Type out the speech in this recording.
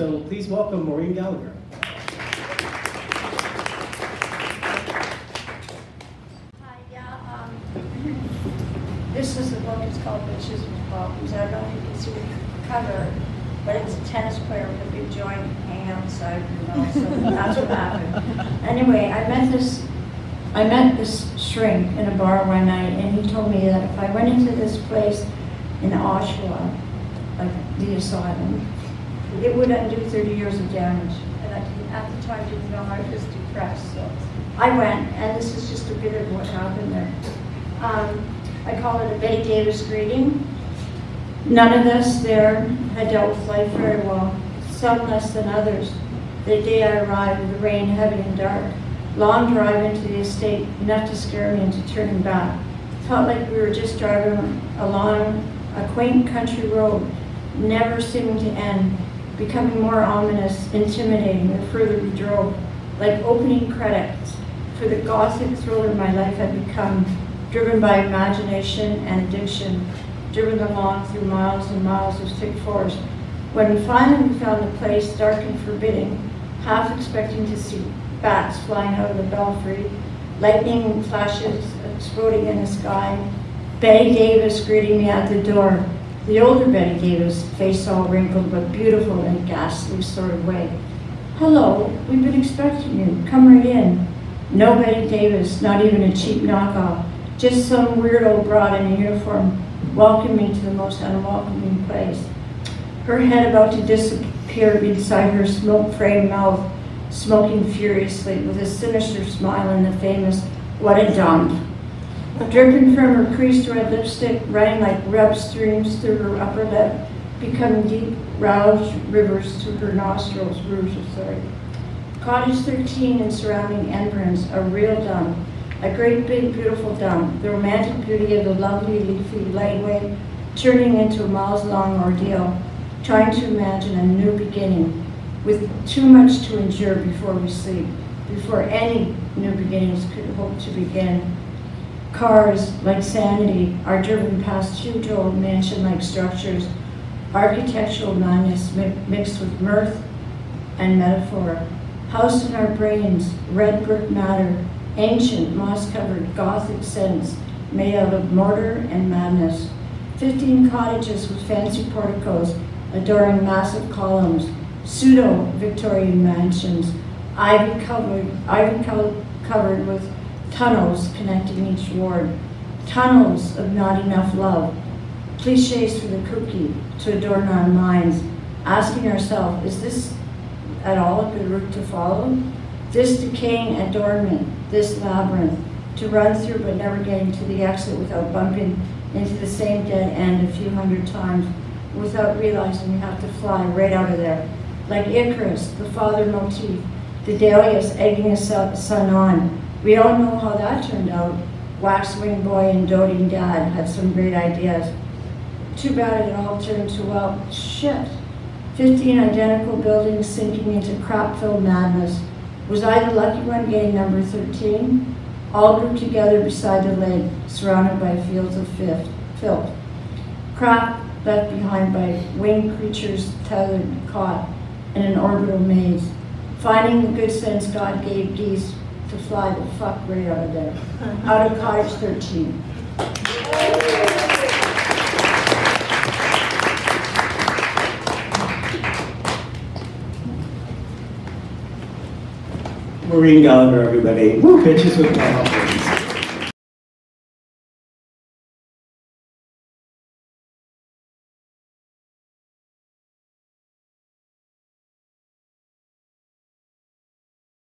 So please welcome Maureen Gallager. Hi, yeah, this is a book, it's called Bitches with Problems. I don't know if you can see the cover, but it's a tennis player with a big joint hanging outside, you know, so that's what happened. Anyway, I met this shrink in a bar one night, and he told me that if I went into this place in Oshawa, like the asylum, it would undo 30 years of damage. And at the time, didn't know I was depressed, so I went, and this is just a bit of what happened there. I call it a Betty Davis greeting. None of us there had dealt with life very well, some less than others. The day I arrived, with the rain heavy and dark, long drive into the estate, enough to scare me into turning back. Felt like we were just driving along a quaint country road, never seeming to end, becoming more ominous, intimidating the further we drove, like opening credits for the gothic thriller my life had become, driven by imagination and addiction, driven along through miles and miles of thick forest. When finally we found a place dark and forbidding, half expecting to see bats flying out of the belfry, lightning flashes exploding in the sky, Betty Davis greeting me at the door. The older Betty Davis, face all wrinkled but beautiful in a ghastly sort of way. Hello, we've been expecting you, come right in. No Betty Davis, not even a cheap knockoff, just some weirdo broad in a uniform welcoming me to the most unwelcoming place. Her head about to disappear inside her smoke-framed mouth, smoking furiously with a sinister smile and the famous, "What a dump." Dripping from her creased red lipstick, running like red streams through her upper lip, becoming deep, roused rivers through her nostrils, Cottage 13 and surrounding environs, a real dump, a great big beautiful dump, the romantic beauty of the lovely leafy lightway, turning into a miles-long ordeal, trying to imagine a new beginning, with too much to endure before we sleep, before any new beginnings could hope to begin. Cars, like sanity, are driven past huge old mansion-like structures, architectural madness mixed with mirth and metaphor. Housed in our brains, red brick matter, ancient, moss-covered Gothic scents made out of mortar and madness. 15 cottages with fancy porticos adoring massive columns, pseudo-Victorian mansions, ivy covered with tunnels connecting each ward, tunnels of not enough love, cliches for the cookie to adorn our minds, asking ourselves, is this at all a good route to follow? This decaying adornment, this labyrinth, to run through but never getting to the exit without bumping into the same dead end a few hundred times, without realizing we have to fly right out of there. Like Icarus, the father motif, the dahlias egging his son on. We all know how that turned out. Wax-wing boy and doting dad had some great ideas. Too bad it all turned to, well, shit. 15 identical buildings sinking into crap-filled madness. Was I the lucky one getting number 13? All grouped together beside the lake, surrounded by fields of filth. Crap left behind by winged creatures tethered, caught in an orbital maze. Finding the good sense God gave geese to fly the fuck right out of there. Out of Cottage 13. Maureen Gallager, everybody. Woo, Bitches with Problems.